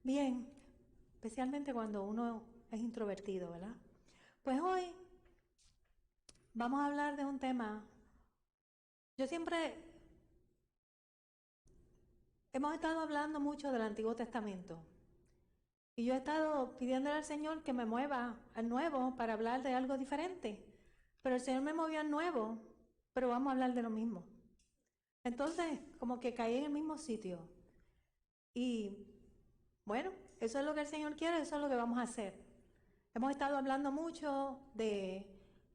Bien, especialmente cuando uno es introvertido, ¿verdad? Pues hoy vamos a hablar de un tema. Yo siempre hemos estado hablando mucho del Antiguo Testamento y yo he estado pidiéndole al Señor que me mueva al nuevo para hablar de algo diferente, pero el Señor me movió al nuevo, pero vamos a hablar de lo mismo. Entonces, como que caí en el mismo sitio y bueno, eso es lo que el Señor quiere, eso es lo que vamos a hacer. Hemos estado hablando mucho de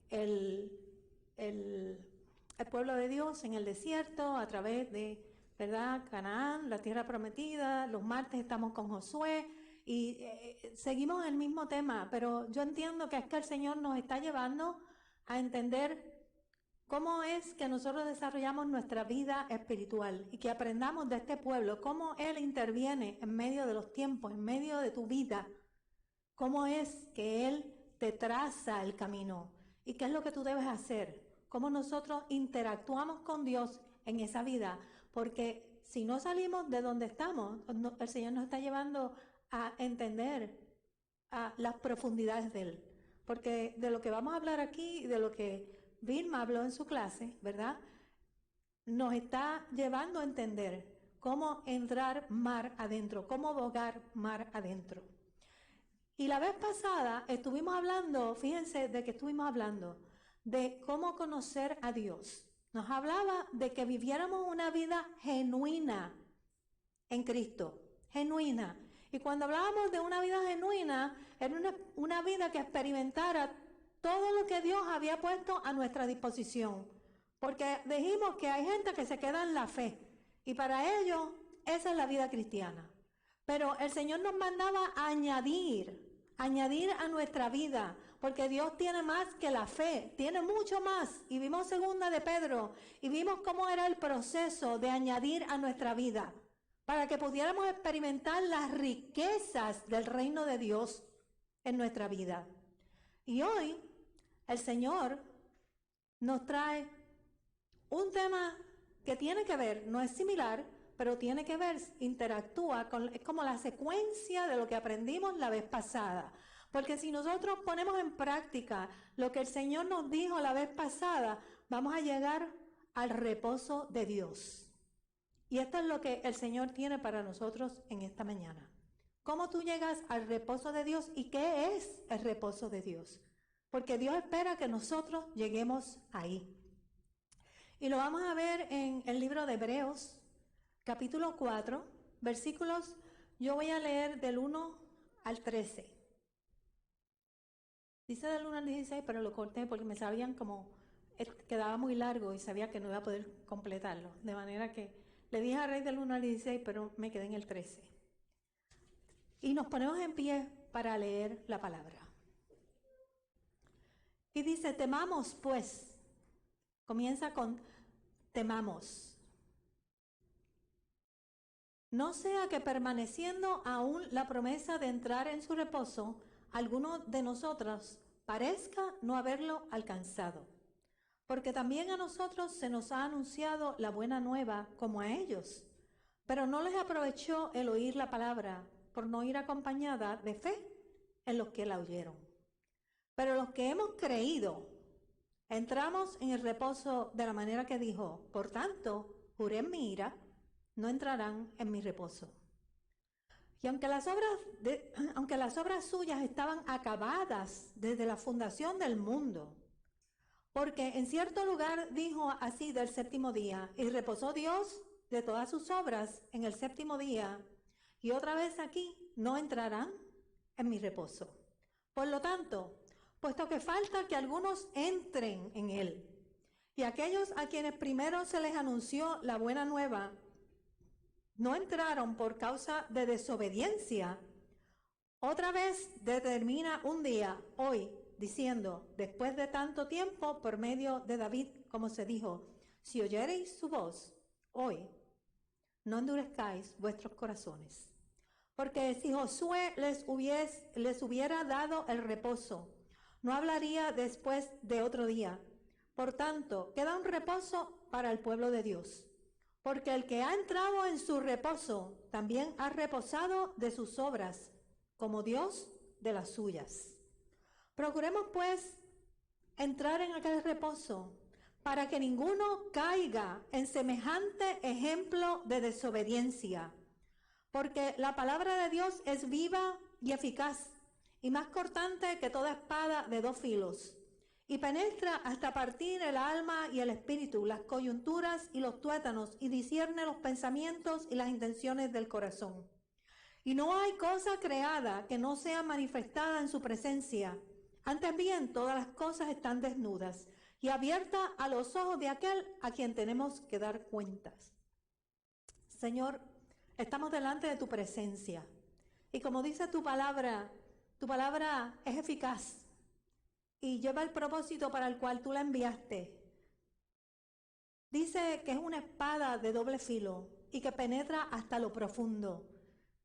el pueblo de Dios en el desierto a través de, ¿verdad?, Canaán, la tierra prometida. Los martes estamos con Josué y seguimos el mismo tema, pero yo entiendo que es que el Señor nos está llevando a entender cómo es que nosotros desarrollamos nuestra vida espiritual y que aprendamos de este pueblo, cómo Él interviene en medio de los tiempos, en medio de tu vida, cómo es que Él te traza el camino y qué es lo que tú debes hacer, cómo nosotros interactuamos con Dios en esa vida, porque si no salimos de donde estamos, el Señor nos está llevando a entender a las profundidades de Él, porque de lo que vamos a hablar aquí, de lo que Vilma habló en su clase, ¿verdad?, nos está llevando a entender cómo entrar mar adentro, cómo bogar mar adentro. Y la vez pasada estuvimos hablando, fíjense de que estuvimos hablando de cómo conocer a Dios. Nos hablaba de que viviéramos una vida genuina en Cristo, genuina. Y cuando hablábamos de una vida genuina, era una vida que experimentara todo lo que Dios había puesto a nuestra disposición. Porque dijimos que hay gente que se queda en la fe y para ellos esa es la vida cristiana. Pero el Señor nos mandaba a añadir a nuestra vida, porque Dios tiene más que la fe, tiene mucho más. Y vimos segunda de Pedro y vimos cómo era el proceso de añadir a nuestra vida, para que pudiéramos experimentar las riquezas del reino de Dios en nuestra vida. Y hoy el Señor nos trae un tema que tiene que ver, no es similar, pero tiene que ver, interactúa, es como la secuencia de lo que aprendimos la vez pasada. Porque si nosotros ponemos en práctica lo que el Señor nos dijo la vez pasada, vamos a llegar al reposo de Dios. Y esto es lo que el Señor tiene para nosotros en esta mañana. ¿Cómo tú llegas al reposo de Dios y qué es el reposo de Dios? Porque Dios espera que nosotros lleguemos ahí. Y lo vamos a ver en el libro de Hebreos, capítulo 4, versículos, yo voy a leer del 1 al 13. Dice del 1 al 16, pero lo corté porque me sabían como, quedaba muy largo y sabía que no iba a poder completarlo. De manera que le dije a Rey del 1 al 16, pero me quedé en el 13. Y nos ponemos en pie para leer la palabra. Y dice, temamos pues, comienza con temamos. No sea que permaneciendo aún la promesa de entrar en su reposo, alguno de nosotros parezca no haberlo alcanzado. Porque también a nosotros se nos ha anunciado la buena nueva como a ellos, pero no les aprovechó el oír la palabra por no ir acompañada de fe en los que la oyeron. Pero los que hemos creído, entramos en el reposo de la manera que dijo, por tanto, juré en mi ira, no entrarán en mi reposo. Y aunque las obras suyas estaban acabadas desde la fundación del mundo, porque en cierto lugar dijo así del séptimo día, y reposó Dios de todas sus obras en el séptimo día, y otra vez aquí no entrarán en mi reposo. Por lo tanto, puesto que falta que algunos entren en él, y aquellos a quienes primero se les anunció la buena nueva, no entraron por causa de desobediencia, otra vez determina un día, hoy, diciendo, después de tanto tiempo, por medio de David, como se dijo, si oyereis su voz, hoy, no endurezcáis vuestros corazones. Porque si Josué les hubiera dado el reposo, no hablaría después de otro día. Por tanto, queda un reposo para el pueblo de Dios. porque el que ha entrado en su reposo también ha reposado de sus obras, como Dios de las suyas. Procuremos pues entrar en aquel reposo, para que ninguno caiga en semejante ejemplo de desobediencia, porque la palabra de Dios es viva y eficaz, y más cortante que toda espada de dos filos, y penetra hasta partir el alma y el espíritu, las coyunturas y los tuétanos, y discierne los pensamientos y las intenciones del corazón. Y no hay cosa creada que no sea manifestada en su presencia. Antes bien, todas las cosas están desnudas y abiertas a los ojos de aquel a quien tenemos que dar cuentas. Señor, estamos delante de tu presencia. Y como dice tu palabra es eficaz y lleva el propósito para el cual tú la enviaste. Dice que es una espada de doble filo y que penetra hasta lo profundo.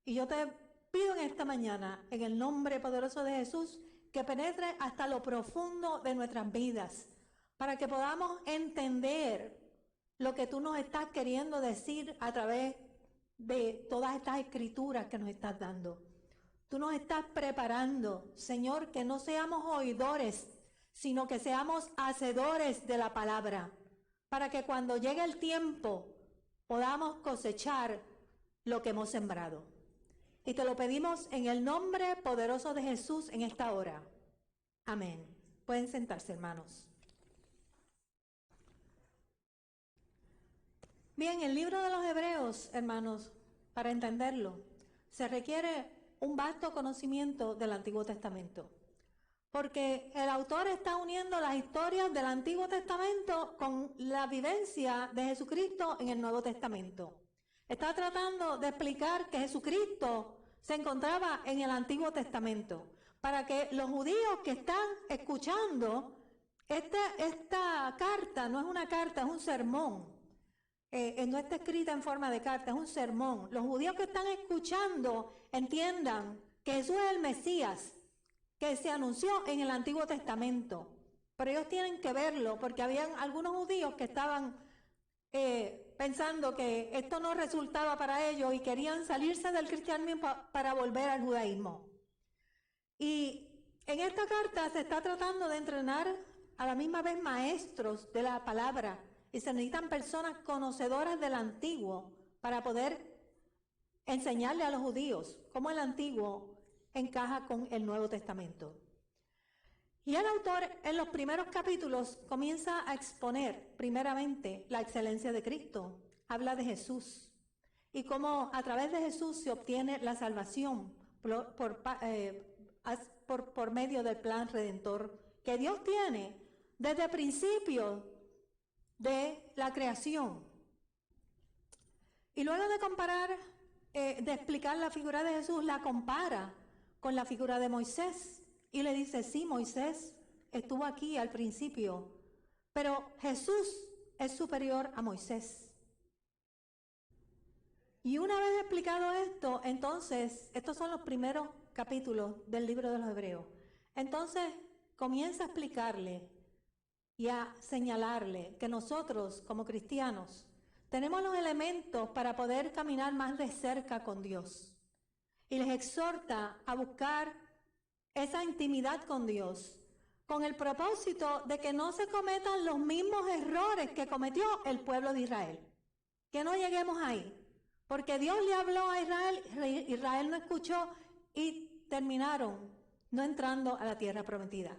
Y yo te pido en esta mañana, en el nombre poderoso de Jesús, que penetre hasta lo profundo de nuestras vidas, para que podamos entender lo que tú nos estás queriendo decir a través de todas estas escrituras que nos estás dando. Tú nos estás preparando, Señor, que no seamos oidores, sino que seamos hacedores de la palabra, para que cuando llegue el tiempo podamos cosechar lo que hemos sembrado. Y te lo pedimos en el nombre poderoso de Jesús en esta hora. Amén. Pueden sentarse, hermanos. Bien, el libro de los Hebreos, hermanos, para entenderlo, se requiere un vasto conocimiento del Antiguo Testamento, porque el autor está uniendo las historias del Antiguo Testamento con la vivencia de Jesucristo en el Nuevo Testamento. Está tratando de explicar que Jesucristo se encontraba en el Antiguo Testamento, para que los judíos que están escuchando, esta carta no es una carta, es un sermón. No está escrita en forma de carta, es un sermón. Los judíos que están escuchando entiendan que Jesús es el Mesías, que se anunció en el Antiguo Testamento. Pero ellos tienen que verlo, porque habían algunos judíos que estaban pensando que esto no resultaba para ellos y querían salirse del cristianismo para volver al judaísmo. Y en esta carta se está tratando de entrenar a la misma vez maestros de la palabra, y se necesitan personas conocedoras del Antiguo para poder enseñarle a los judíos cómo el Antiguo encaja con el Nuevo Testamento. Y el autor en los primeros capítulos comienza a exponer primeramente la excelencia de Cristo. Habla de Jesús y cómo a través de Jesús se obtiene la salvación por medio del plan redentor que Dios tiene desde el principio de la creación. Y luego de comparar, de explicar la figura de Jesús, la compara con la figura de Moisés. Y le dice, sí, Moisés estuvo aquí al principio, pero Jesús es superior a Moisés. Y una vez explicado esto, entonces, estos son los primeros capítulos del libro de los Hebreos. Entonces, comienza a explicarle y a señalarle que nosotros, como cristianos, tenemos los elementos para poder caminar más de cerca con Dios. Y les exhorta a buscar esa intimidad con Dios, con el propósito de que no se cometan los mismos errores que cometió el pueblo de Israel. Que no lleguemos ahí, porque Dios le habló a Israel, Israel no escuchó y terminaron no entrando a la tierra prometida.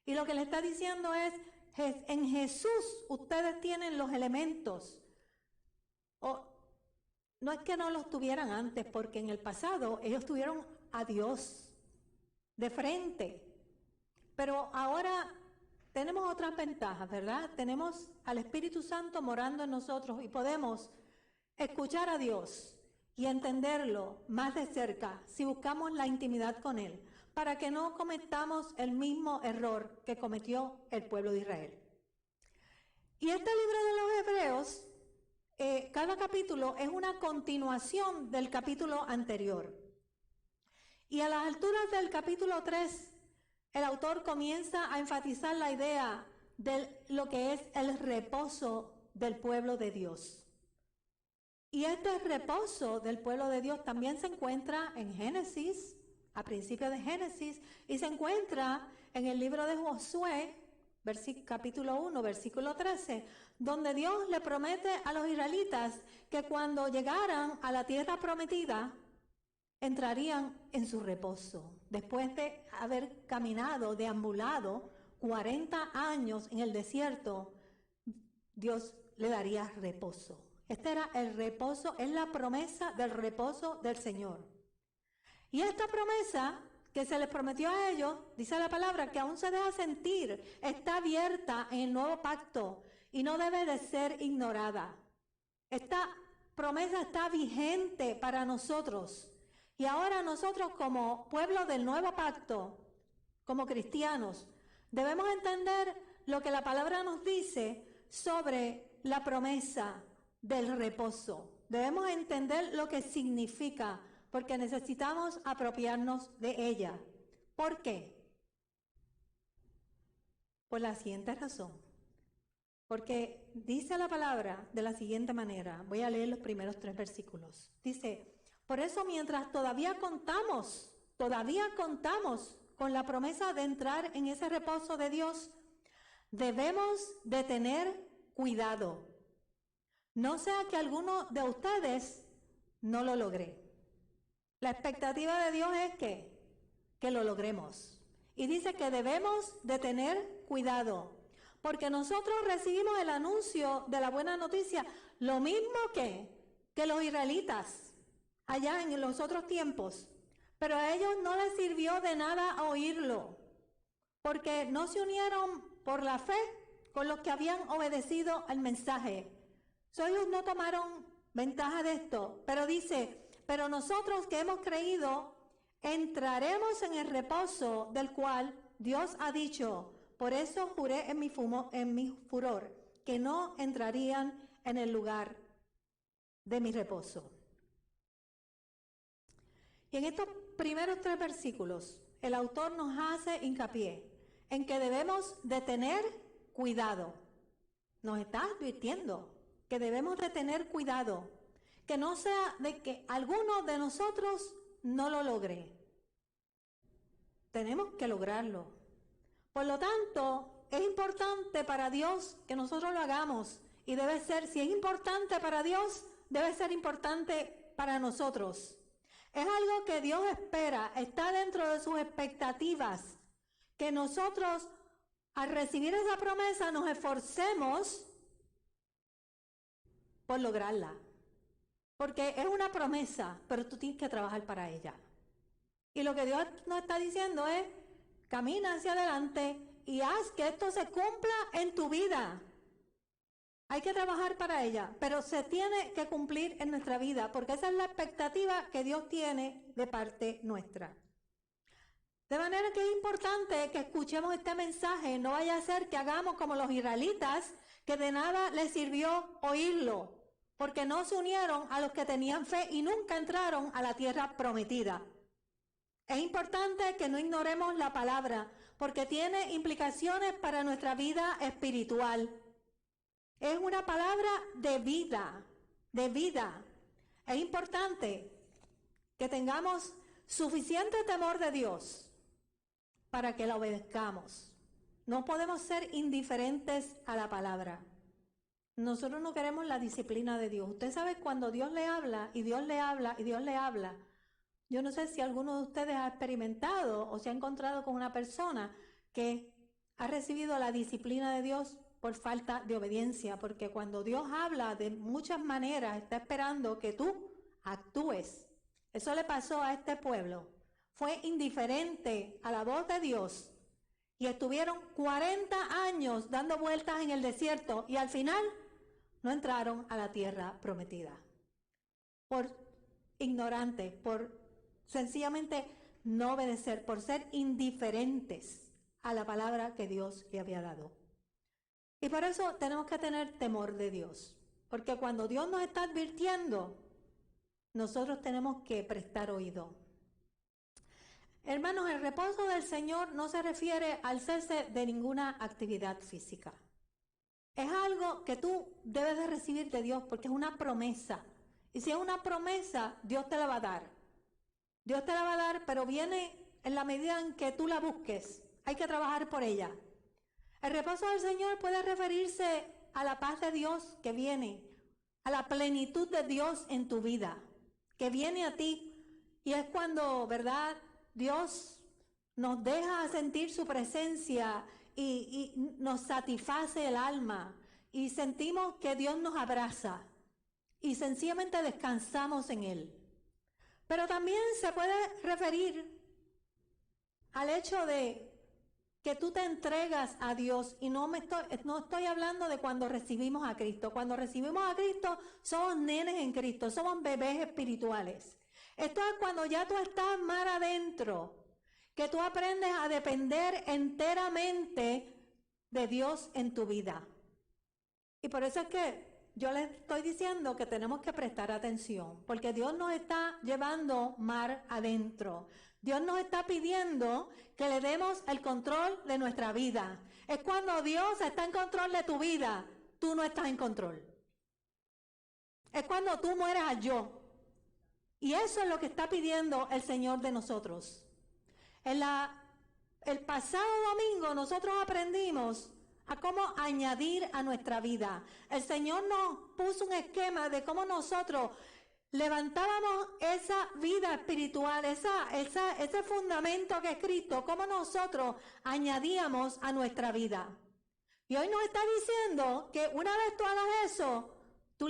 Y lo que le está diciendo es, en Jesús ustedes tienen los elementos. No es que no los tuvieran antes, porque en el pasado ellos tuvieron a Dios de frente, pero ahora tenemos otras ventajas, ¿verdad? Tenemos al Espíritu Santo morando en nosotros y podemos escuchar a Dios y entenderlo más de cerca si buscamos la intimidad con Él, para que no cometamos el mismo error que cometió el pueblo de Israel. Y este libro de los Hebreos, cada capítulo es una continuación del capítulo anterior. Y a las alturas del capítulo 3, el autor comienza a enfatizar la idea de lo que es el reposo del pueblo de Dios. Y este reposo del pueblo de Dios también se encuentra en Génesis, a principios de Génesis, y se encuentra en el libro de Josué, capítulo 1, versículo 13, donde Dios le promete a los israelitas que cuando llegaran a la tierra prometida, entrarían en su reposo. Después de haber caminado, deambulado 40 años en el desierto, Dios le daría reposo. Este era el reposo, es la promesa del reposo del Señor. Y esta promesa que se les prometió a ellos, dice la palabra, que aún se deja sentir, está abierta en el nuevo pacto y no debe de ser ignorada. Esta promesa está vigente para nosotros. Y ahora nosotros como pueblo del nuevo pacto, como cristianos, debemos entender lo que la palabra nos dice sobre la promesa del reposo. Debemos entender lo que significa, porque necesitamos apropiarnos de ella. ¿Por qué? Por la siguiente razón. Porque dice la palabra de la siguiente manera. Voy a leer los primeros 3 versículos. Dice, por eso mientras todavía contamos con la promesa de entrar en ese reposo de Dios, debemos de tener cuidado. No sea que alguno de ustedes no lo logre. La expectativa de Dios es que lo logremos. Y dice que debemos de tener cuidado, porque nosotros recibimos el anuncio de la buena noticia, lo mismo que los israelitas allá en los otros tiempos. Pero a ellos no les sirvió de nada oírlo, porque no se unieron por la fe con los que habían obedecido al mensaje. Ellos no tomaron ventaja de esto, pero dice, pero nosotros que hemos creído, entraremos en el reposo del cual Dios ha dicho, por eso juré en mi furor, que no entrarían en el lugar de mi reposo. Y en estos primeros 3 versículos, el autor nos hace hincapié en que debemos de tener cuidado. Nos está advirtiendo que debemos de tener cuidado, que no sea de que alguno de nosotros no lo logre. Tenemos que lograrlo. Por lo tanto, es importante para Dios que nosotros lo hagamos y debe ser, si es importante para Dios, debe ser importante para nosotros. Es algo que Dios espera, está dentro de sus expectativas, que nosotros al recibir esa promesa nos esforcemos por lograrla. Porque es una promesa, pero tú tienes que trabajar para ella. Y lo que Dios nos está diciendo es, camina hacia adelante y haz que esto se cumpla en tu vida. Hay que trabajar para ella, pero se tiene que cumplir en nuestra vida, porque esa es la expectativa que Dios tiene de parte nuestra. De manera que es importante que escuchemos este mensaje, no vaya a ser que hagamos como los israelitas, que de nada les sirvió oírlo, porque no se unieron a los que tenían fe y nunca entraron a la tierra prometida. Es importante que no ignoremos la palabra, porque tiene implicaciones para nuestra vida espiritual. Es una palabra de vida, de vida. Es importante que tengamos suficiente temor de Dios para que la obedezcamos. No podemos ser indiferentes a la palabra. Nosotros no queremos la disciplina de Dios. Usted sabe cuando Dios le habla y Dios le habla y Dios le habla. Yo no sé si alguno de ustedes ha experimentado o se ha encontrado con una persona que ha recibido la disciplina de Dios por falta de obediencia, porque cuando Dios habla de muchas maneras, está esperando que tú actúes. Eso le pasó a este pueblo. Fue indiferente a la voz de Dios y estuvieron 40 años dando vueltas en el desierto y al final no entraron a la tierra prometida. Por ignorantes, por sencillamente no obedecer, por ser indiferentes a la palabra que Dios le había dado. Y por eso tenemos que tener temor de Dios, porque cuando Dios nos está advirtiendo, nosotros tenemos que prestar oído. Hermanos, el reposo del Señor no se refiere al cese de ninguna actividad física. Es algo que tú debes de recibir de Dios porque es una promesa. Y si es una promesa, Dios te la va a dar. Dios te la va a dar, pero viene en la medida en que tú la busques. Hay que trabajar por ella. El reposo del Señor puede referirse a la paz de Dios que viene, a la plenitud de Dios en tu vida, que viene a ti. Y es cuando, ¿verdad?, Dios nos deja sentir su presencia y nos satisface el alma. Y sentimos que Dios nos abraza. Y sencillamente descansamos en Él. Pero también se puede referir al hecho de que tú te entregas a Dios, y no estoy hablando de cuando recibimos a Cristo. Cuando recibimos a Cristo somos nenes en Cristo, somos bebés espirituales. Esto es cuando ya tú estás más adentro, que tú aprendes a depender enteramente de Dios en tu vida. Y por eso es que yo les estoy diciendo que tenemos que prestar atención, porque Dios nos está llevando mar adentro. Dios nos está pidiendo que le demos el control de nuestra vida. Es cuando Dios está en control de tu vida, tú no estás en control. Es cuando tú mueres al yo. Y eso es lo que está pidiendo el Señor de nosotros. El pasado domingo nosotros aprendimos a cómo añadir a nuestra vida. El Señor nos puso un esquema de cómo nosotros levantábamos esa vida espiritual, ese fundamento que es Cristo, cómo nosotros añadíamos a nuestra vida. Y hoy nos está diciendo que una vez tú hagas eso, tú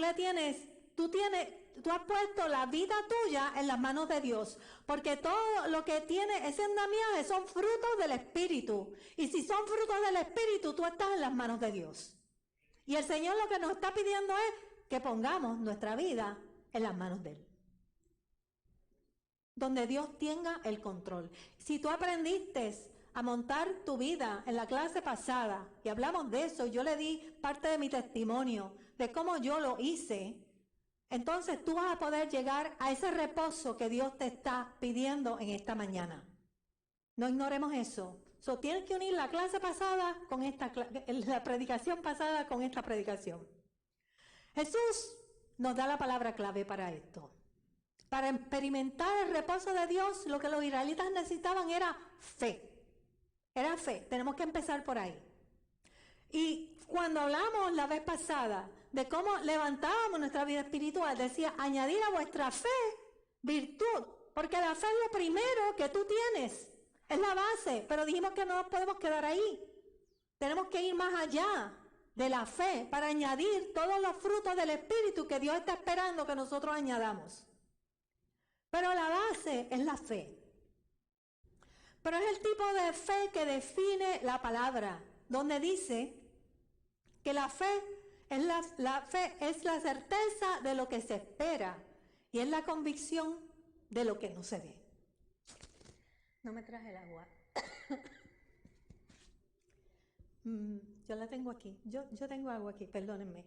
has puesto la vida tuya en las manos de Dios, porque todo lo que tiene ese andamiaje son frutos del Espíritu, y si son frutos del Espíritu, tú estás en las manos de Dios. Y el Señor lo que nos está pidiendo es que pongamos nuestra vida en las manos de Él, donde Dios tenga el control. Si tú aprendiste a montar tu vida en la clase pasada, y hablamos de eso, yo le di parte de mi testimonio, de cómo yo lo hice, entonces tú vas a poder llegar a ese reposo que Dios te está pidiendo en esta mañana. No ignoremos eso. Tienes que unir la clase pasada con la predicación pasada con esta predicación. Jesús nos da la palabra clave para esto. Para experimentar el reposo de Dios, lo que los israelitas necesitaban era fe. Era fe. Tenemos que empezar por ahí. Y cuando hablamos la vez pasada de cómo levantábamos nuestra vida espiritual, decía, añadir a vuestra fe virtud, porque la fe es lo primero que tú tienes, es la base, pero dijimos que no nos podemos quedar ahí. Tenemos que ir más allá de la fe para añadir todos los frutos del Espíritu que Dios está esperando que nosotros añadamos. Pero la base es la fe. Pero es el tipo de fe que define la palabra, donde dice que la fe es la certeza de lo que se espera y es la convicción de lo que no se ve. No me traje el agua. Yo la tengo aquí. Yo tengo agua aquí, perdónenme.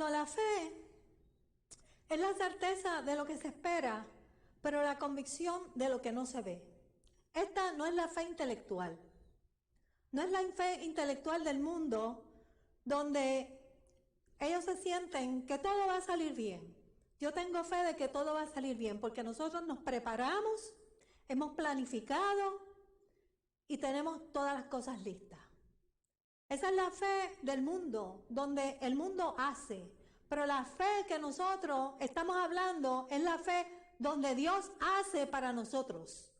La fe es la certeza de lo que se espera, pero la convicción de lo que no se ve. Esta no es la fe intelectual. No es la fe intelectual del mundo donde ellos se sienten que todo va a salir bien. Yo tengo fe de que todo va a salir bien porque nosotros nos preparamos, hemos planificado y tenemos todas las cosas listas. Esa es la fe del mundo, donde el mundo hace. Pero la fe que nosotros estamos hablando es la fe donde Dios hace para nosotros.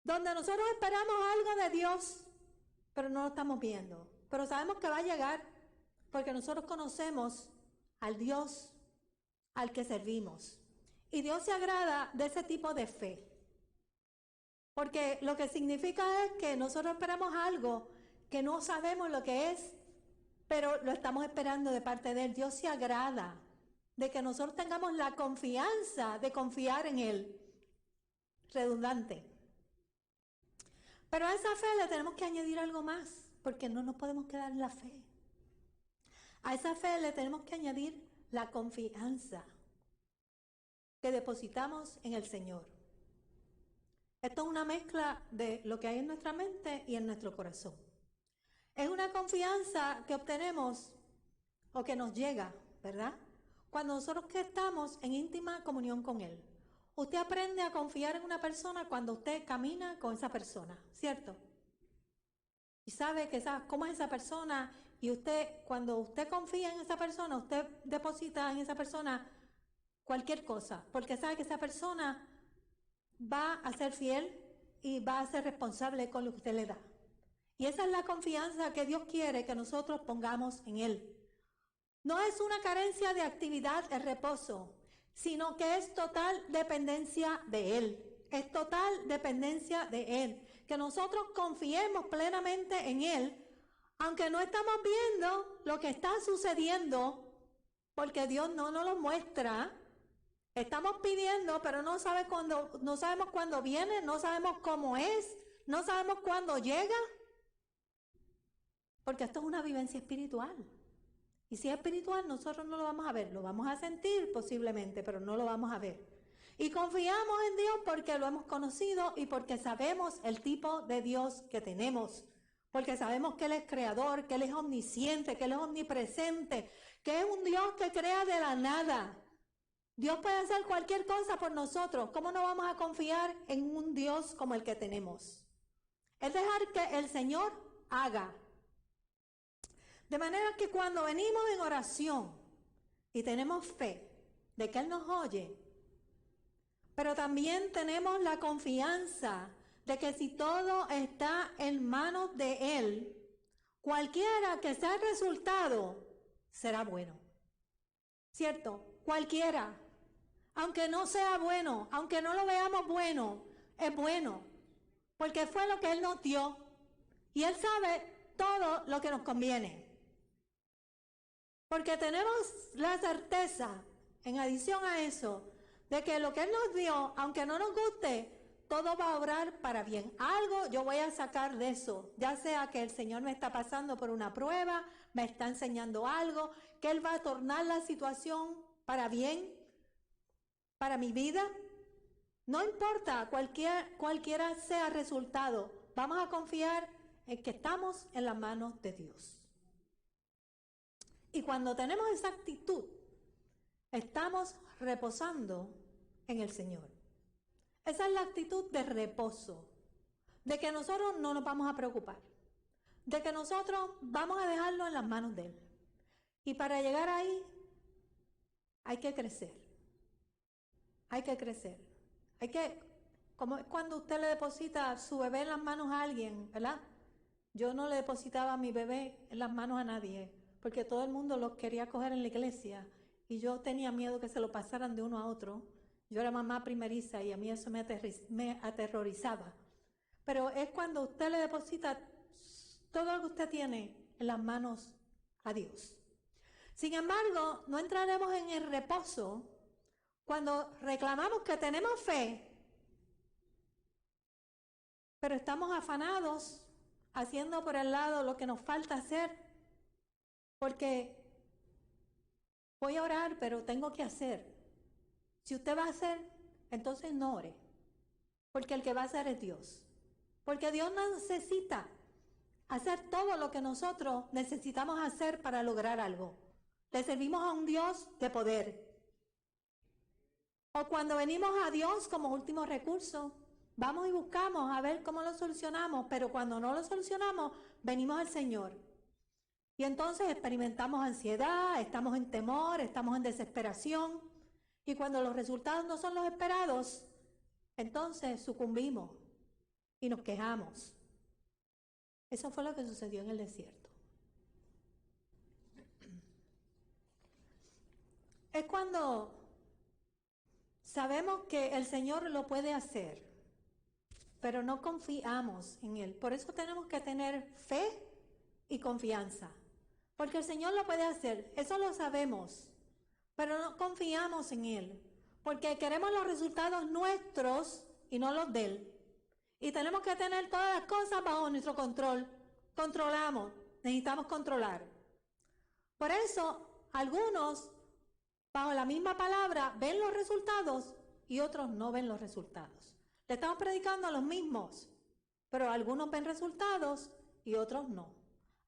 Donde nosotros esperamos algo de Dios, pero no lo estamos viendo. Pero sabemos que va a llegar porque nosotros conocemos al Dios al que servimos. Y Dios se agrada de ese tipo de fe. Porque lo que significa es que nosotros esperamos algo que no sabemos lo que es, pero lo estamos esperando de parte de Él. Dios se agrada de que nosotros tengamos la confianza de confiar en Él. Redundante. Pero a esa fe le tenemos que añadir algo más, porque no nos podemos quedar en la fe. A esa fe le tenemos que añadir la confianza. que depositamos en el Señor. Esto es una mezcla de lo que hay en nuestra mente y en nuestro corazón. Es una confianza que obtenemos o que nos llega, ¿verdad? Cuando nosotros que estamos en íntima comunión con Él. Usted aprende a confiar en una persona cuando usted camina con esa persona, ¿cierto? Y sabe que cómo es esa persona, y usted, cuando usted confía en esa persona, usted deposita en esa persona cualquier cosa, porque sabe que esa persona va a ser fiel y va a ser responsable con lo que usted le da. Y esa es la confianza que Dios quiere que nosotros pongamos en Él. No es una carencia de actividad de reposo, sino que es total dependencia de Él. Es total dependencia de Él. Que nosotros confiemos plenamente en Él, aunque no estamos viendo lo que está sucediendo, porque Dios no nos lo muestra. Estamos pidiendo, pero no sabemos cuándo viene, no sabemos cómo es, no sabemos cuándo llega. Porque esto es una vivencia espiritual. Y si es espiritual, nosotros no lo vamos a ver. Lo vamos a sentir posiblemente, pero no lo vamos a ver. Y confiamos en Dios porque lo hemos conocido y porque sabemos el tipo de Dios que tenemos. Porque sabemos que Él es creador, que Él es omnisciente, que Él es omnipresente, que es un Dios que crea de la nada. Dios puede hacer cualquier cosa por nosotros. ¿Cómo no vamos a confiar en un Dios como el que tenemos? Es dejar que el Señor haga. De manera que cuando venimos en oración y tenemos fe de que Él nos oye, pero también tenemos la confianza de que si todo está en manos de Él, cualquiera que sea el resultado, será bueno. ¿Cierto? Cualquiera. Aunque no sea bueno, aunque no lo veamos bueno, es bueno. Porque fue lo que Él nos dio. Y Él sabe todo lo que nos conviene. Porque tenemos la certeza, en adición a eso, de que lo que Él nos dio, aunque no nos guste, todo va a obrar para bien. Algo yo voy a sacar de eso, ya sea que el Señor me está pasando por una prueba, me está enseñando algo, que Él va a tornar la situación para bien, para mi vida. No importa cualquiera sea el resultado, vamos a confiar en que estamos en las manos de Dios. Y cuando tenemos esa actitud, estamos reposando en el Señor. Esa es la actitud de reposo, de que nosotros no nos vamos a preocupar, de que nosotros vamos a dejarlo en las manos de Él. Y para llegar ahí hay que crecer, hay que crecer, como es cuando usted le deposita su bebé en las manos a alguien, ¿verdad? Yo no le depositaba a mi bebé en las manos a nadie, porque todo el mundo los quería coger en la iglesia y yo tenía miedo que se lo pasaran de uno a otro. Yo era mamá primeriza y a mí eso me aterrorizaba. Pero es cuando usted le deposita todo lo que usted tiene en las manos a Dios. Sin embargo, no entraremos en el reposo cuando reclamamos que tenemos fe, pero estamos afanados haciendo por el lado lo que nos falta hacer, porque voy a orar, pero tengo que hacer. Si usted va a hacer, entonces no ore, porque el que va a hacer es Dios. Porque Dios no necesita hacer todo lo que nosotros necesitamos hacer para lograr algo. Le servimos a un Dios de poder. O cuando venimos a Dios como último recurso, vamos y buscamos a ver cómo lo solucionamos, pero cuando no lo solucionamos, venimos al Señor. Y entonces experimentamos ansiedad, estamos en temor, estamos en desesperación. Y cuando los resultados no son los esperados, entonces sucumbimos y nos quejamos. Eso fue lo que sucedió en el desierto. Es cuando sabemos que el Señor lo puede hacer, pero no confiamos en Él. Por eso tenemos que tener fe y confianza. Porque el Señor lo puede hacer, eso lo sabemos, pero no confiamos en Él. Porque queremos los resultados nuestros y no los de Él. Y tenemos que tener todas las cosas bajo nuestro control. Controlamos, necesitamos controlar. Por eso, algunos bajo la misma palabra ven los resultados y otros no ven los resultados. Le estamos predicando a los mismos, pero algunos ven resultados y otros no.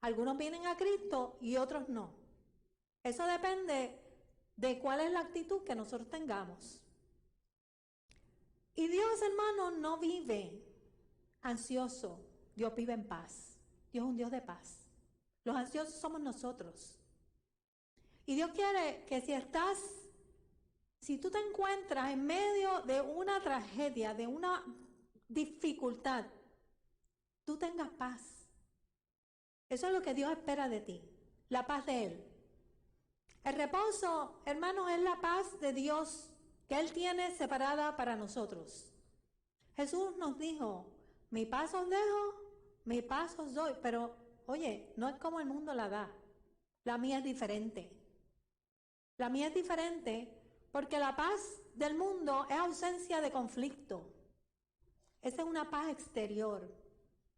Algunos vienen a Cristo y otros no. Eso depende de cuál es la actitud que nosotros tengamos. Y Dios, hermano, no vive ansioso. Dios vive en paz. Dios es un Dios de paz. Los ansiosos somos nosotros. Y Dios quiere que si tú te encuentras en medio de una tragedia, de una dificultad, tú tengas paz. Eso es lo que Dios espera de ti, la paz de Él. El reposo, hermanos, es la paz de Dios que Él tiene separada para nosotros. Jesús nos dijo, mi paz os dejo, mi paz os doy, pero oye, no es como el mundo la da, la mía es diferente. La mía es diferente porque la paz del mundo es ausencia de conflicto. Esa es una paz exterior,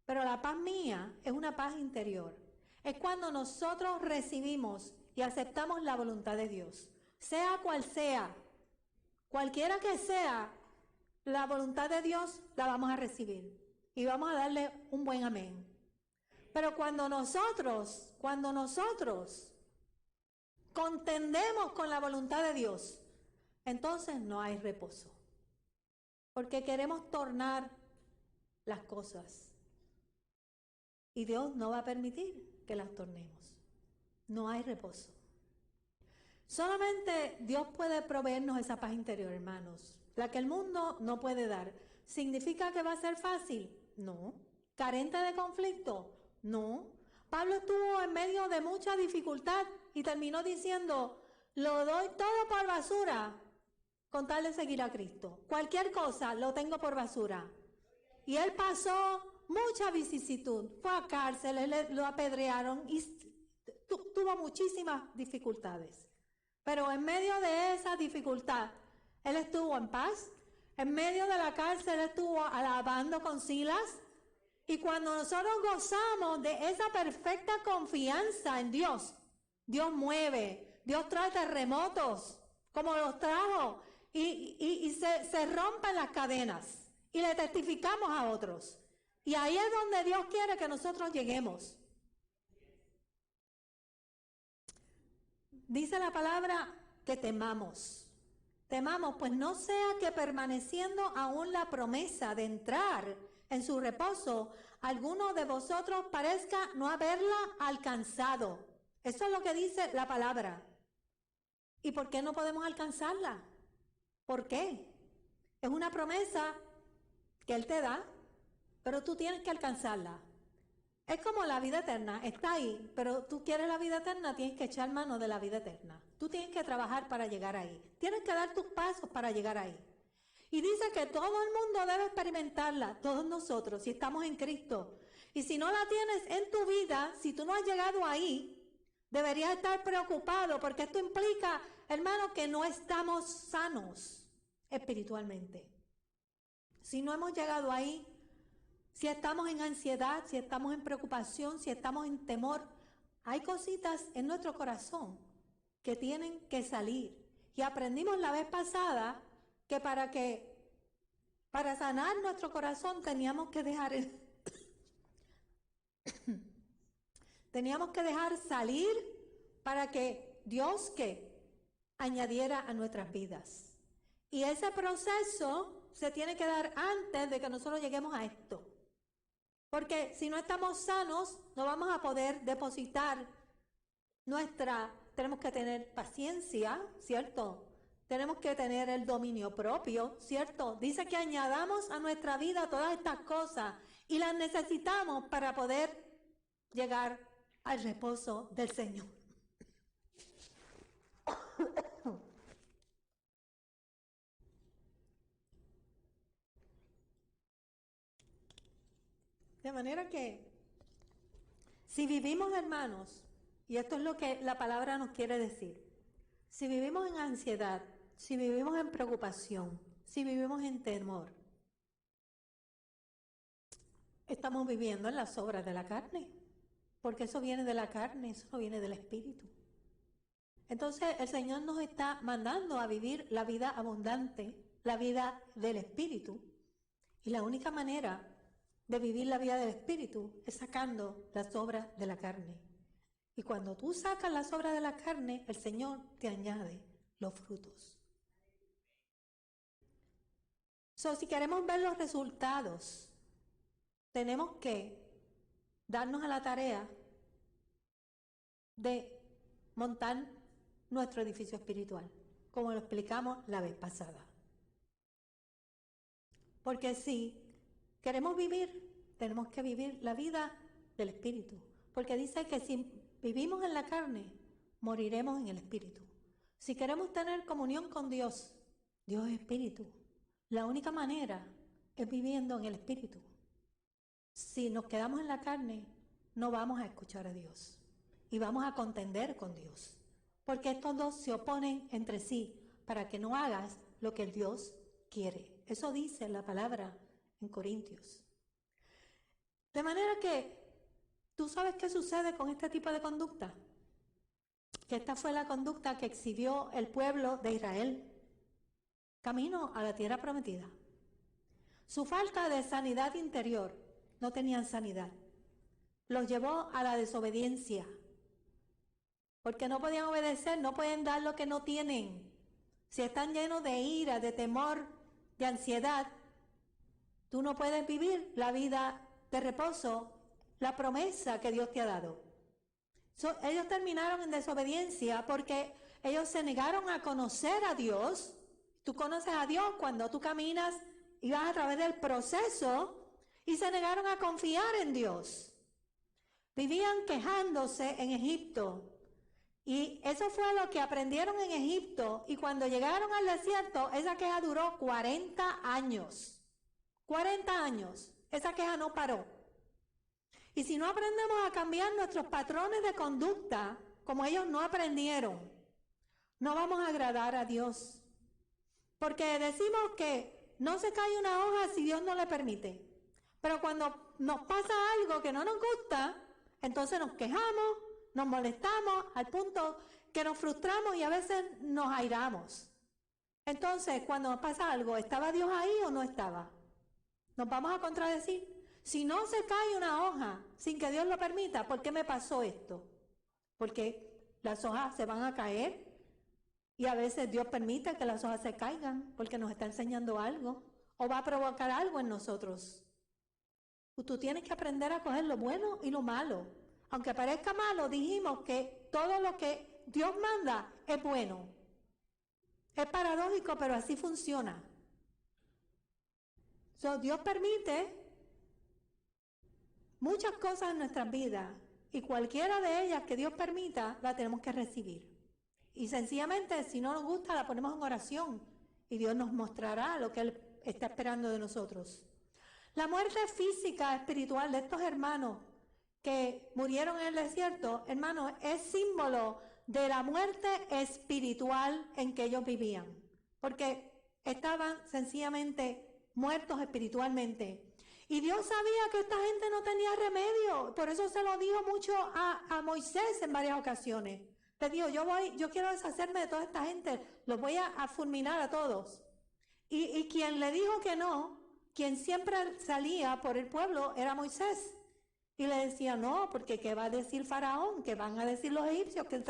pero la paz mía es una paz interior. Es cuando nosotros recibimos y aceptamos la voluntad de Dios, sea cual sea, cualquiera que sea, la voluntad de Dios la vamos a recibir y vamos a darle un buen amén. Pero cuando nosotros contendemos con la voluntad de Dios, entonces no hay reposo. Porque queremos tornar las cosas. Y Dios no va a permitir que las tornemos. No hay reposo. Solamente Dios puede proveernos esa paz interior, hermanos. La que el mundo no puede dar. ¿Significa que va a ser fácil? No. ¿Carente de conflicto? No. Pablo estuvo en medio de mucha dificultad y terminó diciendo, lo doy todo por basura con tal de seguir a Cristo. Cualquier cosa lo tengo por basura. Y él pasó mucha vicisitud. Fue a cárcel, lo apedrearon y tuvo muchísimas dificultades. Pero en medio de esa dificultad, él estuvo en paz. En medio de la cárcel, él estuvo alabando con Silas. Y cuando nosotros gozamos de esa perfecta confianza en Dios, Dios mueve, Dios trae terremotos, como los trajo, y se rompen las cadenas, y le testificamos a otros. Y ahí es donde Dios quiere que nosotros lleguemos. Dice la palabra que temamos. Temamos, pues no sea que permaneciendo aún la promesa de entrar en su reposo, alguno de vosotros parezca no haberla alcanzado. Eso es lo que dice la palabra. ¿Y por qué no podemos alcanzarla? ¿Por qué? Es una promesa que Él te da, pero tú tienes que alcanzarla. Es como la vida eterna, está ahí, pero tú quieres la vida eterna, tienes que echar mano de la vida eterna. Tú tienes que trabajar para llegar ahí. Tienes que dar tus pasos para llegar ahí. Y dice que todo el mundo debe experimentarla, todos nosotros, si estamos en Cristo. Y si no la tienes en tu vida, si tú no has llegado ahí, deberías estar preocupado, porque esto implica, hermano, que no estamos sanos espiritualmente. Si no hemos llegado ahí, si estamos en ansiedad, si estamos en preocupación, si estamos en temor, hay cositas en nuestro corazón que tienen que salir. Y aprendimos la vez pasada que para sanar nuestro corazón teníamos que dejar salir para que Dios añadiera a nuestras vidas. Y ese proceso se tiene que dar antes de que nosotros lleguemos a esto. Porque si no estamos sanos, no vamos a poder depositar tenemos que tener paciencia, ¿cierto? Tenemos que tener el dominio propio, ¿cierto? Dice que añadamos a nuestra vida todas estas cosas y las necesitamos para poder llegar al reposo del Señor. De manera que, si vivimos, hermanos, y esto es lo que la palabra nos quiere decir, si vivimos en ansiedad, si vivimos en preocupación, si vivimos en temor, estamos viviendo en las obras de la carne, porque eso viene de la carne, eso no viene del espíritu. Entonces el Señor nos está mandando a vivir la vida abundante, la vida del Espíritu. Y la única manera de vivir la vida del Espíritu es sacando las obras de la carne. Y cuando tú sacas las obras de la carne, el Señor te añade los frutos. Si queremos ver los resultados, tenemos que darnos a la tarea de montar nuestro edificio espiritual, como lo explicamos la vez pasada. Porque si queremos vivir, tenemos que vivir la vida del Espíritu. Porque dice que si vivimos en la carne, moriremos en el Espíritu. Si queremos tener comunión con Dios, Dios es Espíritu. La única manera es viviendo en el Espíritu. Si nos quedamos en la carne, no vamos a escuchar a Dios y vamos a contender con Dios. Porque estos dos se oponen entre sí para que no hagas lo que el Dios quiere. Eso dice la palabra en Corintios. De manera que, ¿tú sabes qué sucede con este tipo de conducta? Que esta fue la conducta que exhibió el pueblo de Israel camino a la tierra prometida. Su falta de sanidad interior, no tenían sanidad, los llevó a la desobediencia. Porque no podían obedecer, no pueden dar lo que no tienen. Si están llenos de ira, de temor, de ansiedad, tú no puedes vivir la vida de reposo, la promesa que Dios te ha dado. Ellos terminaron en desobediencia porque ellos se negaron a conocer a Dios. Tú conoces a Dios cuando tú caminas y vas a través del proceso, y se negaron a confiar en Dios. Vivían quejándose en Egipto. Y eso fue lo que aprendieron en Egipto. Y cuando llegaron al desierto, esa queja duró 40 años. 40 años. Esa queja no paró. Y si no aprendemos a cambiar nuestros patrones de conducta, como ellos no aprendieron, no vamos a agradar a Dios. Porque decimos que no se cae una hoja si Dios no le permite. Pero cuando nos pasa algo que no nos gusta, entonces nos quejamos, nos molestamos al punto que nos frustramos y a veces nos airamos. Entonces, cuando nos pasa algo, ¿estaba Dios ahí o no estaba? Nos vamos a contradecir. Si no se cae una hoja sin que Dios lo permita, ¿por qué me pasó esto? Porque las hojas se van a caer y a veces Dios permite que las hojas se caigan porque nos está enseñando algo o va a provocar algo en nosotros. Tú tienes que aprender a coger lo bueno y lo malo. Aunque parezca malo, dijimos que todo lo que Dios manda es bueno. Es paradójico, pero así funciona. Dios permite muchas cosas en nuestras vidas y cualquiera de ellas que Dios permita, la tenemos que recibir. Y sencillamente, si no nos gusta, la ponemos en oración y Dios nos mostrará lo que Él está esperando de nosotros. La muerte física, espiritual de estos hermanos que murieron en el desierto, hermanos, es símbolo de la muerte espiritual en que ellos vivían, porque estaban sencillamente muertos espiritualmente. Y Dios sabía que esta gente no tenía remedio, por eso se lo dijo mucho a Moisés en varias ocasiones. Le dijo, yo quiero deshacerme de toda esta gente, los voy a fulminar a todos. Y quien le dijo que no, quien siempre salía por el pueblo era Moisés. Y le decía, no, porque ¿qué va a decir Faraón? ¿Qué van a decir los egipcios? Que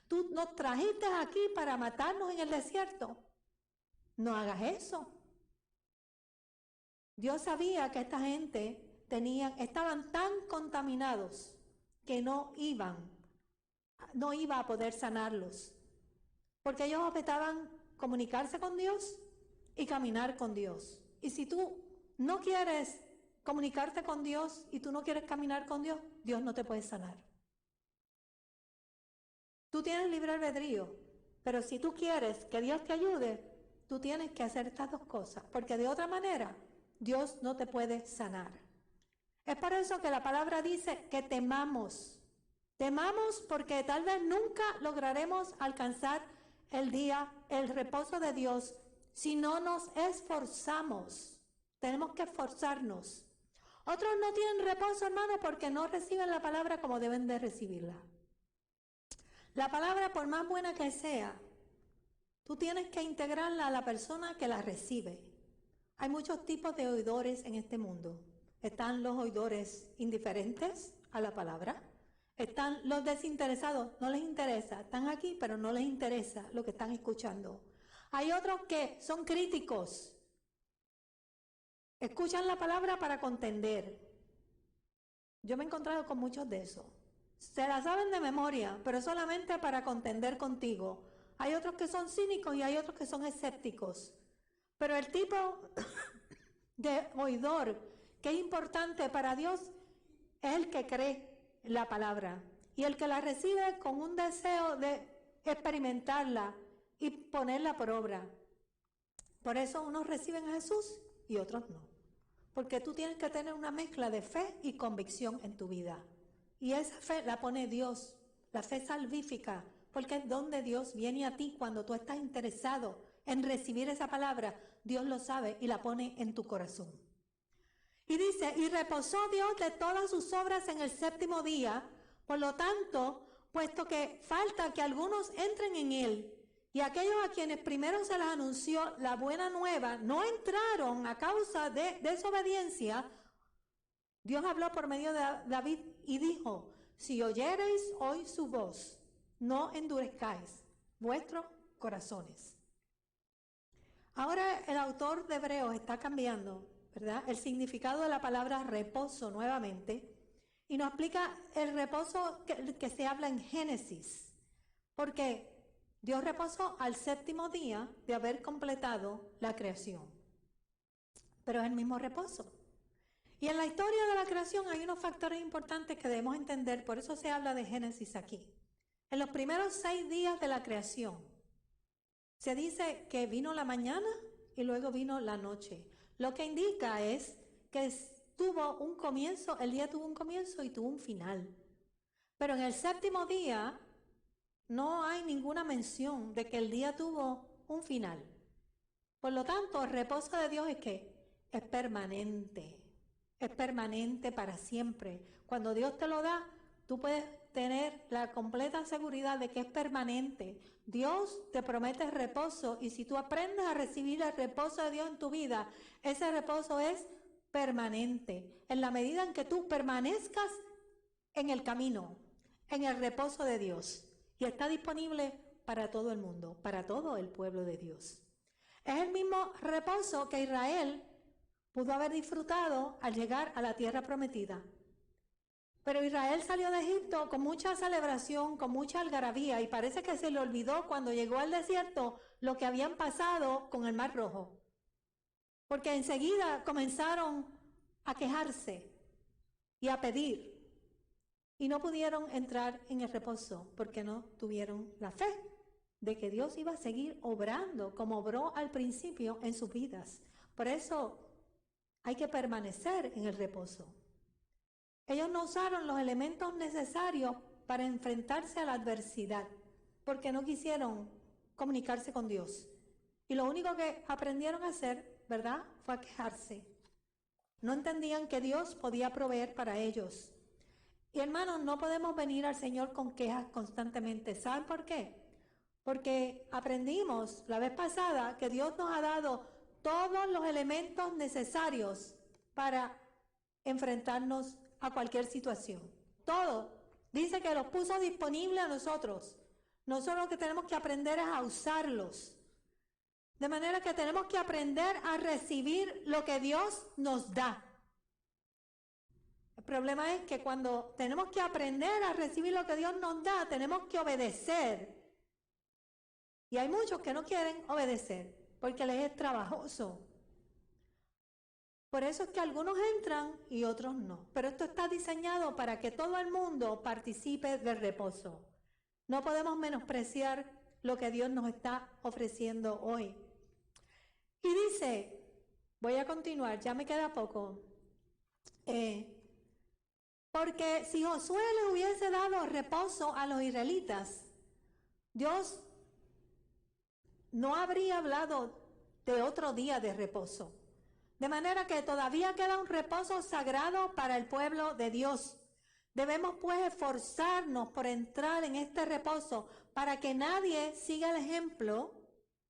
tú nos trajiste aquí para matarnos en el desierto. No hagas eso. Dios sabía que esta gente estaban tan contaminados que no iba a poder sanarlos. Porque ellos objetaban comunicarse con Dios y caminar con Dios. Y si tú no quieres comunicarte con Dios y tú no quieres caminar con Dios, Dios no te puede sanar. Tú tienes libre albedrío, pero si tú quieres que Dios te ayude, tú tienes que hacer estas dos cosas, porque de otra manera Dios no te puede sanar. Es por eso que la palabra dice que temamos. Temamos porque tal vez nunca lograremos alcanzar el reposo de Dios si no nos esforzamos. Tenemos que esforzarnos. Otros no tienen reposo, hermano, porque no reciben la palabra como deben de recibirla. La palabra, por más buena que sea, tú tienes que integrarla a la persona que la recibe. Hay muchos tipos de oidores en este mundo. Están los oidores indiferentes a la palabra. Están los desinteresados, no les interesa. Están aquí, pero no les interesa lo que están escuchando. Hay otros que son críticos. Escuchan la palabra para contender. Yo me he encontrado con muchos de esos. Se la saben de memoria, pero solamente para contender contigo. Hay otros que son cínicos y hay otros que son escépticos. Pero el tipo de oidor que es importante para Dios es el que cree la palabra y el que la recibe con un deseo de experimentarla y ponerla por obra. Por eso unos reciben a Jesús y otros no. Porque tú tienes que tener una mezcla de fe y convicción en tu vida. Y esa fe la pone Dios, la fe salvífica, porque es donde Dios viene a ti cuando tú estás interesado en recibir esa palabra. Dios lo sabe y la pone en tu corazón. Y dice, y reposó Dios de todas sus obras en el séptimo día, por lo tanto, puesto que falta que algunos entren en él, y aquellos a quienes primero se les anunció la buena nueva no entraron a causa de desobediencia, Dios habló por medio de David y dijo, si oyereis hoy su voz, no endurezcáis vuestros corazones. Ahora el autor de Hebreos está cambiando, ¿verdad?, el significado de la palabra reposo nuevamente y nos explica el reposo que se habla en Génesis, porque Dios reposó al séptimo día de haber completado la creación, pero es el mismo reposo. Y en la historia de la creación hay unos factores importantes que debemos entender, por eso se habla de Génesis aquí. En los primeros 6 días de la creación, se dice que vino la mañana y luego vino la noche. Lo que indica es que tuvo un comienzo, el día tuvo un comienzo y tuvo un final. Pero en el séptimo día no hay ninguna mención de que el día tuvo un final. Por lo tanto, el reposo de Dios es que es permanente para siempre. Cuando Dios te lo da, tú puedes tener la completa seguridad de que es permanente. Dios te promete reposo y si tú aprendes a recibir el reposo de Dios en tu vida, ese reposo es permanente. En la medida en que tú permanezcas en el camino, en el reposo de Dios, y está disponible para todo el mundo, para todo el pueblo de Dios. Es el mismo reposo que Israel pudo haber disfrutado al llegar a la tierra prometida. Pero Israel salió de Egipto con mucha celebración, con mucha algarabía, y parece que se le olvidó cuando llegó al desierto lo que habían pasado con el Mar Rojo. Porque enseguida comenzaron a quejarse y a pedir, y no pudieron entrar en el reposo porque no tuvieron la fe de que Dios iba a seguir obrando como obró al principio en sus vidas. Por eso hay que permanecer en el reposo. Ellos no usaron los elementos necesarios para enfrentarse a la adversidad, porque no quisieron comunicarse con Dios. Y lo único que aprendieron a hacer, ¿verdad?, fue a quejarse. No entendían que Dios podía proveer para ellos. Y hermanos, no podemos venir al Señor con quejas constantemente. ¿Saben por qué? Porque aprendimos la vez pasada que Dios nos ha dado todos los elementos necesarios para enfrentarnos a cualquier situación. Todo. Dice que los puso disponibles a nosotros. Nosotros lo que tenemos que aprender es a usarlos. De manera que tenemos que aprender a recibir lo que Dios nos da. El problema es que cuando tenemos que aprender a recibir lo que Dios nos da, tenemos que obedecer. Y hay muchos que no quieren obedecer porque les es trabajoso. Por eso es que algunos entran y otros no. Pero esto está diseñado para que todo el mundo participe del reposo. No podemos menospreciar lo que Dios nos está ofreciendo hoy. Y dice, voy a continuar, ya me queda poco. Porque si Josué le hubiese dado reposo a los israelitas, Dios no habría hablado de otro día de reposo. De manera que todavía queda un reposo sagrado para el pueblo de Dios. Debemos pues esforzarnos por entrar en este reposo para que nadie siga el ejemplo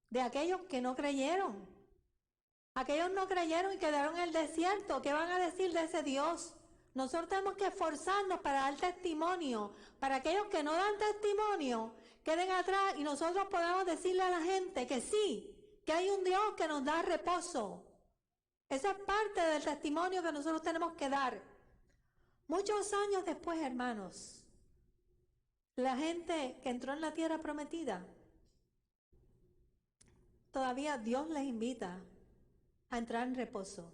de aquellos que no creyeron. Aquellos no creyeron y quedaron en el desierto. ¿Qué van a decir de ese Dios? Nosotros tenemos que esforzarnos para dar testimonio, para aquellos que no dan testimonio, queden atrás y nosotros podamos decirle a la gente que sí, que hay un Dios que nos da reposo. Esa es parte del testimonio que nosotros tenemos que dar. Muchos años después, hermanos, la gente que entró en la tierra prometida, todavía Dios les invita a entrar en reposo,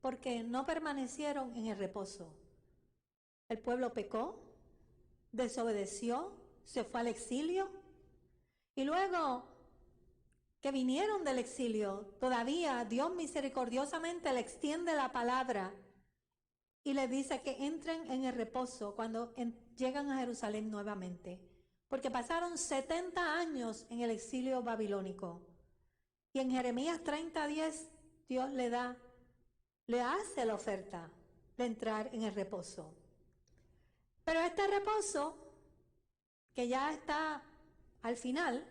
porque no permanecieron en el reposo. El pueblo pecó, desobedeció, se fue al exilio, y luego que vinieron del exilio, todavía Dios misericordiosamente le extiende la palabra y les dice que entren en el reposo cuando llegan a Jerusalén nuevamente, porque pasaron 70 años en el exilio babilónico. Y en Jeremías 30:10 Dios le hace la oferta de entrar en el reposo. Pero este reposo, que ya está al final,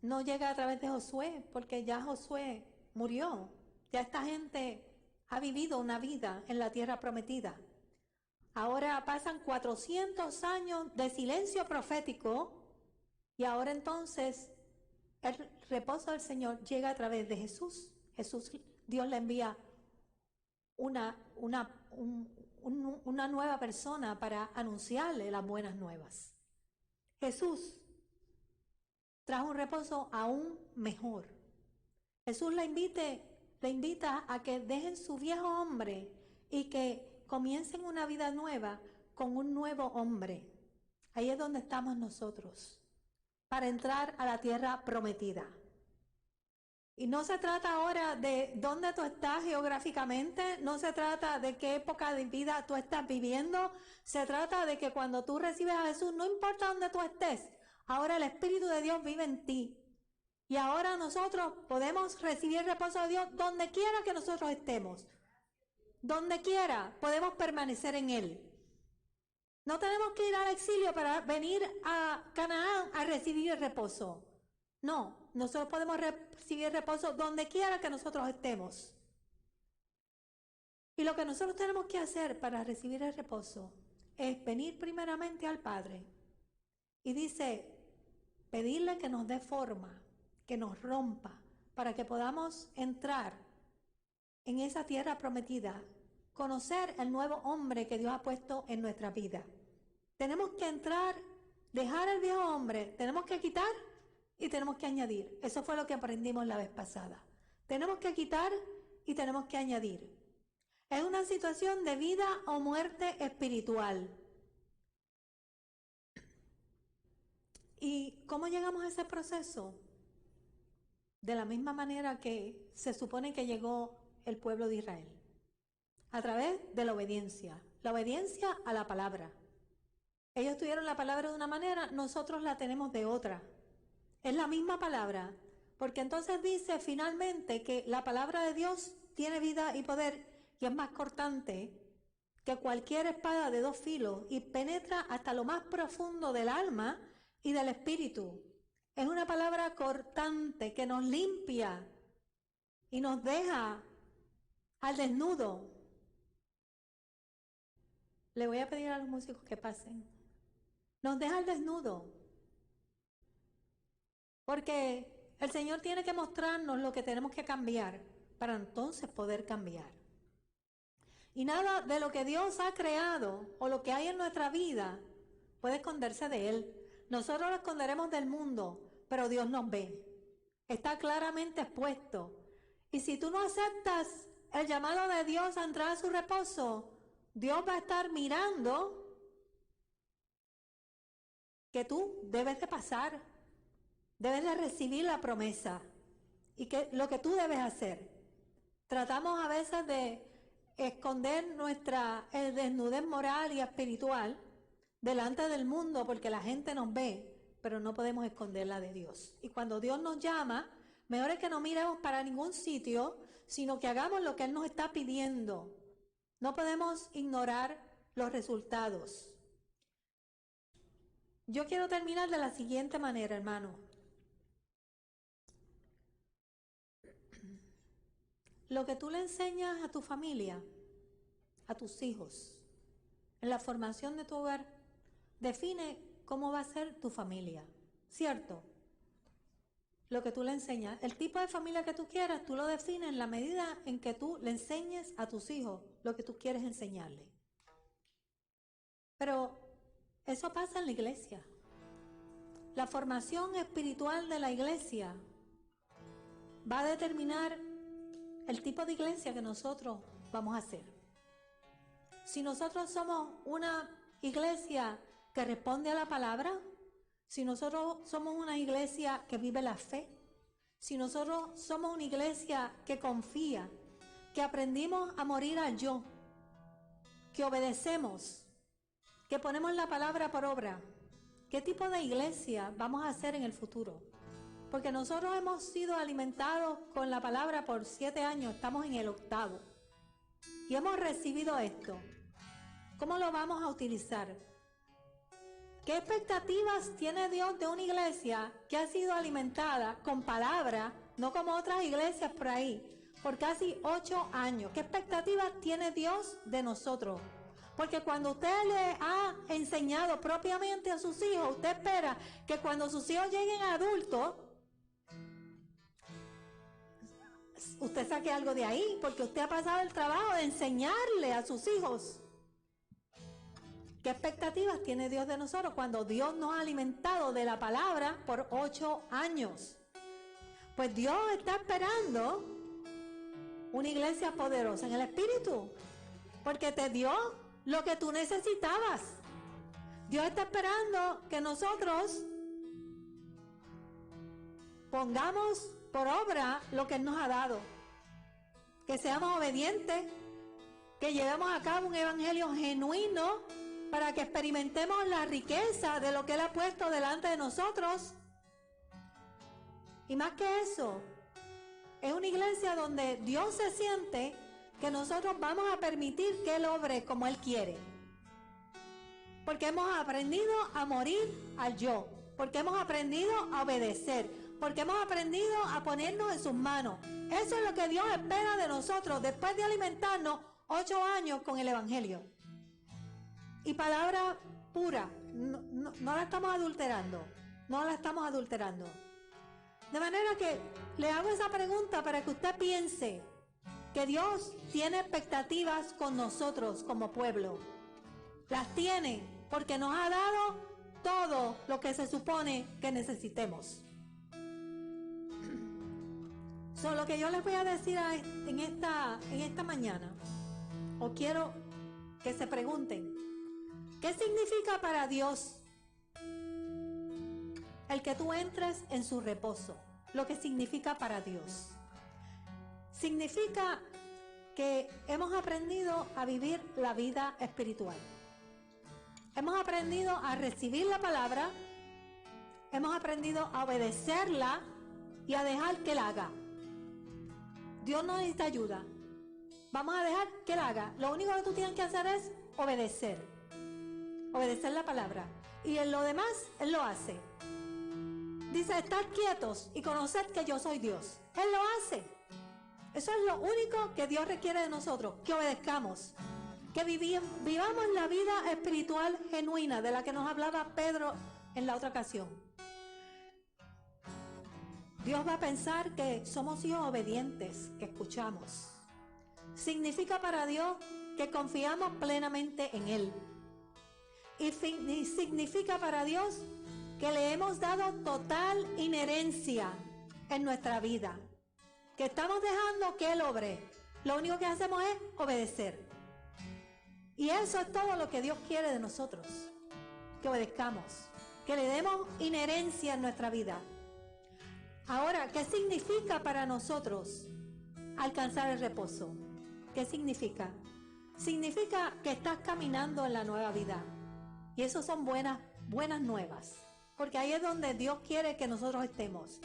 no llega a través de Josué, porque ya Josué murió. Ya esta gente ha vivido una vida en la tierra prometida. Ahora pasan 400 años de silencio profético y ahora entonces el reposo del Señor llega a través de Jesús. Dios le envía una nueva persona para anunciarle las buenas nuevas. Jesús trajo un reposo aún mejor. Jesús le invita a que dejen su viejo hombre y que comiencen una vida nueva con un nuevo hombre. Ahí es donde estamos nosotros, para entrar a la tierra prometida. Y no se trata ahora de dónde tú estás geográficamente, no se trata de qué época de vida tú estás viviendo, se trata de que cuando tú recibes a Jesús, no importa dónde tú estés, ahora el Espíritu de Dios vive en ti. Y ahora nosotros podemos recibir el reposo de Dios donde quiera que nosotros estemos. Donde quiera podemos permanecer en Él. No tenemos que ir al exilio para venir a Canaán a recibir el reposo. No, nosotros podemos recibir reposo donde quiera que nosotros estemos. Y lo que nosotros tenemos que hacer para recibir el reposo es venir primeramente al Padre. Y dice, pedirle que nos dé forma, que nos rompa, para que podamos entrar en esa tierra prometida, conocer el nuevo hombre que Dios ha puesto en nuestra vida. Tenemos que entrar, dejar el viejo hombre, tenemos que quitar y tenemos que añadir. Eso fue lo que aprendimos la vez pasada. Tenemos que quitar y tenemos que añadir. Es una situación de vida o muerte espiritual. ¿Y cómo llegamos a ese proceso? De la misma manera que se supone que llegó el pueblo de Israel, a través de la obediencia a la palabra. Ellos tuvieron la palabra de una manera, nosotros la tenemos de otra. Es la misma palabra, porque entonces dice finalmente que la palabra de Dios tiene vida y poder y es más cortante que cualquier espada de 2 filos y penetra hasta lo más profundo del alma y del espíritu. Es una palabra cortante que nos limpia y nos deja al desnudo. Le voy a pedir a los músicos que pasen. Nos deja al desnudo. Porque el Señor tiene que mostrarnos lo que tenemos que cambiar para entonces poder cambiar. Y nada de lo que Dios ha creado o lo que hay en nuestra vida puede esconderse de Él. Nosotros lo esconderemos del mundo, pero Dios nos ve. Está claramente expuesto. Y si tú no aceptas el llamado de Dios a entrar a su reposo, Dios va a estar mirando que tú debes de pasar, debes de recibir la promesa y que lo que tú debes hacer. Tratamos a veces de esconder nuestra desnudez moral y espiritual delante del mundo porque la gente nos ve, pero no podemos esconderla de Dios. Y cuando Dios nos llama, mejor es que no miremos para ningún sitio, sino que hagamos lo que Él nos está pidiendo. No podemos ignorar los resultados. Yo quiero terminar de la siguiente manera, hermano. Lo que tú le enseñas a tu familia, a tus hijos, en la formación de tu hogar, define cómo va a ser tu familia, ¿cierto? Lo que tú le enseñas, el tipo de familia que tú quieras, tú lo defines en la medida en que tú le enseñes a tus hijos lo que tú quieres enseñarle. Pero eso pasa en la iglesia. La formación espiritual de la iglesia va a determinar el tipo de iglesia que nosotros vamos a hacer. Si nosotros somos una iglesia que responde a la palabra, si nosotros somos una iglesia que vive la fe, si nosotros somos una iglesia que confía, que aprendimos a morir al yo, que obedecemos, que ponemos la palabra por obra, ¿qué tipo de iglesia vamos a hacer en el futuro? Porque nosotros hemos sido alimentados con la palabra por 7 años, estamos en el 8º, y hemos recibido esto. ¿Cómo lo vamos a utilizar? ¿Qué expectativas tiene Dios de una iglesia que ha sido alimentada con palabra, no como otras iglesias por ahí, por casi 8 años? ¿Qué expectativas tiene Dios de nosotros? Porque cuando usted le ha enseñado propiamente a sus hijos, usted espera que cuando sus hijos lleguen a adultos, usted saque algo de ahí, porque usted ha pasado el trabajo de enseñarle a sus hijos. ¿Qué expectativas tiene Dios de nosotros cuando Dios nos ha alimentado de la palabra por 8 años? Pues Dios está esperando una iglesia poderosa en el Espíritu, porque te dio lo que tú necesitabas. Dios está esperando que nosotros pongamos por obra lo que Él nos ha dado, que seamos obedientes, que llevemos a cabo un evangelio genuino para que experimentemos la riqueza de lo que Él ha puesto delante de nosotros. Y más que eso, es una iglesia donde Dios se siente que nosotros vamos a permitir que Él obre como Él quiere. Porque hemos aprendido a morir al yo, porque hemos aprendido a obedecer, porque hemos aprendido a ponernos en sus manos. Eso es lo que Dios espera de nosotros después de alimentarnos 8 años con el evangelio. Y palabra pura, no la estamos adulterando, no la estamos adulterando. De manera que le hago esa pregunta para que usted piense que Dios tiene expectativas con nosotros como pueblo. Las tiene porque nos ha dado todo lo que se supone que necesitemos. Lo que yo les voy a decir en esta mañana, o quiero que se pregunten, ¿qué significa para Dios el que tú entres en su reposo? Lo que significa para Dios. Significa que hemos aprendido a vivir la vida espiritual. Hemos aprendido a recibir la palabra, hemos aprendido a obedecerla y a dejar que la haga. Dios no necesita ayuda. Vamos a dejar que Él haga. Lo único que tú tienes que hacer es obedecer. Obedecer la palabra. Y en lo demás, Él lo hace. Dice, estad quietos y conoced que yo soy Dios. Él lo hace. Eso es lo único que Dios requiere de nosotros. Que obedezcamos. Que vivamos la vida espiritual genuina de la que nos hablaba Pedro en la otra ocasión. Dios va a pensar que somos hijos obedientes, que escuchamos. Significa para Dios que confiamos plenamente en Él. Y significa para Dios que le hemos dado total inherencia en nuestra vida. Que estamos dejando que Él obre. Lo único que hacemos es obedecer. Y eso es todo lo que Dios quiere de nosotros. Que obedezcamos. Que le demos inherencia en nuestra vida. Ahora, ¿qué significa para nosotros alcanzar el reposo? ¿Qué significa? Significa que estás caminando en la nueva vida. Y eso son buenas nuevas. Porque ahí es donde Dios quiere que nosotros estemos.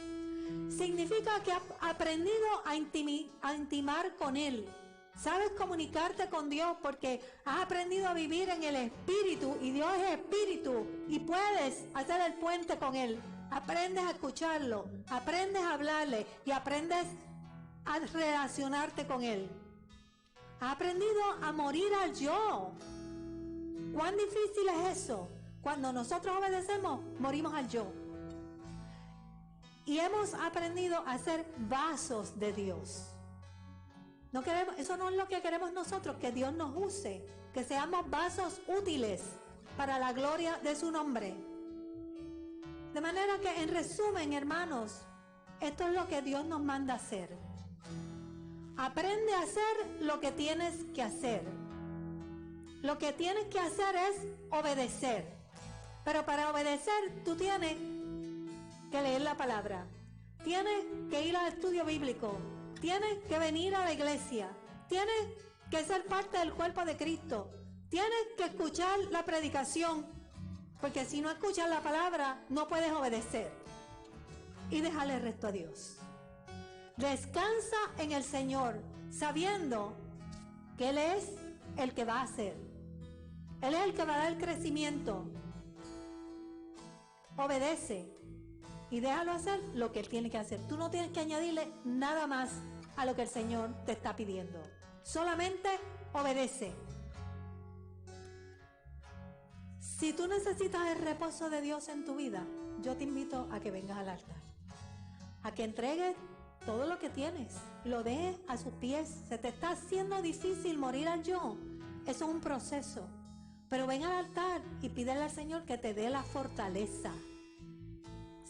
Significa que has aprendido a intimar con Él. Sabes comunicarte con Dios porque has aprendido a vivir en el Espíritu y Dios es Espíritu y puedes hacer el puente con Él. Aprendes a escucharlo, aprendes a hablarle y aprendes a relacionarte con Él. Has aprendido a morir al yo. ¿Cuán difícil es eso? Cuando nosotros obedecemos, morimos al yo. Y hemos aprendido a ser vasos de Dios. No queremos, eso no es lo que queremos nosotros, que Dios nos use, que seamos vasos útiles para la gloria de su nombre. De manera que, en resumen, hermanos, esto es lo que Dios nos manda hacer. Aprende a hacer lo que tienes que hacer. Lo que tienes que hacer es obedecer. Pero para obedecer, tú tienes que leer la palabra. Tienes que ir al estudio bíblico. Tienes que venir a la iglesia. Tienes que ser parte del cuerpo de Cristo. Tienes que escuchar la predicación. Porque si no escuchas la palabra, no puedes obedecer. Y dejarle el resto a Dios. Descansa en el Señor, sabiendo que Él es el que va a hacer. Él es el que va a dar el crecimiento. Obedece y déjalo hacer lo que Él tiene que hacer. Tú no tienes que añadirle nada más a lo que el Señor te está pidiendo. Solamente obedece. Si tú necesitas el reposo de Dios en tu vida, yo te invito a que vengas al altar. A que entregues todo lo que tienes, lo dejes a sus pies. Se te está haciendo difícil morir al yo. Eso es un proceso. Pero ven al altar y pídele al Señor que te dé la fortaleza.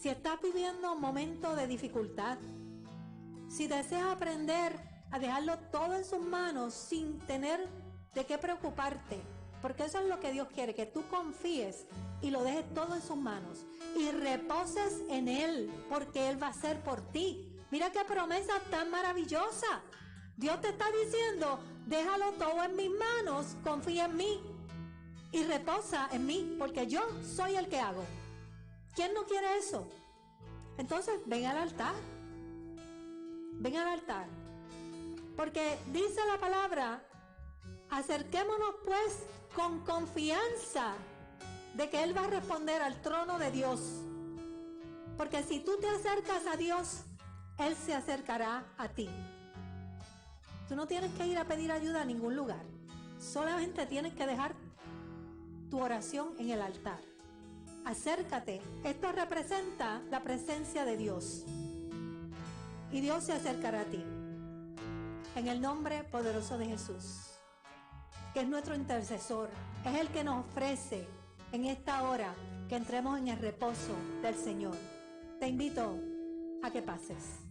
Si estás viviendo un momento de dificultad, si deseas aprender a dejarlo todo en sus manos sin tener de qué preocuparte, porque eso es lo que Dios quiere, que tú confíes y lo dejes todo en sus manos y reposes en Él, porque Él va a hacer por ti. Mira qué promesa tan maravillosa. Dios te está diciendo, déjalo todo en mis manos, confía en mí y reposa en mí, porque yo soy el que hago. ¿Quién no quiere eso? Entonces ven al altar. Ven al altar. Porque dice la palabra, acerquémonos pues con confianza de que Él va a responder al trono de Dios. Porque si tú te acercas a Dios, Él se acercará a ti. Tú no tienes que ir a pedir ayuda a ningún lugar. Solamente tienes que dejar tu oración en el altar. Acércate. Esto representa la presencia de Dios. Y Dios se acercará a ti. En el nombre poderoso de Jesús, que es nuestro intercesor, es el que nos ofrece en esta hora que entremos en el reposo del Señor. Te invito a que pases.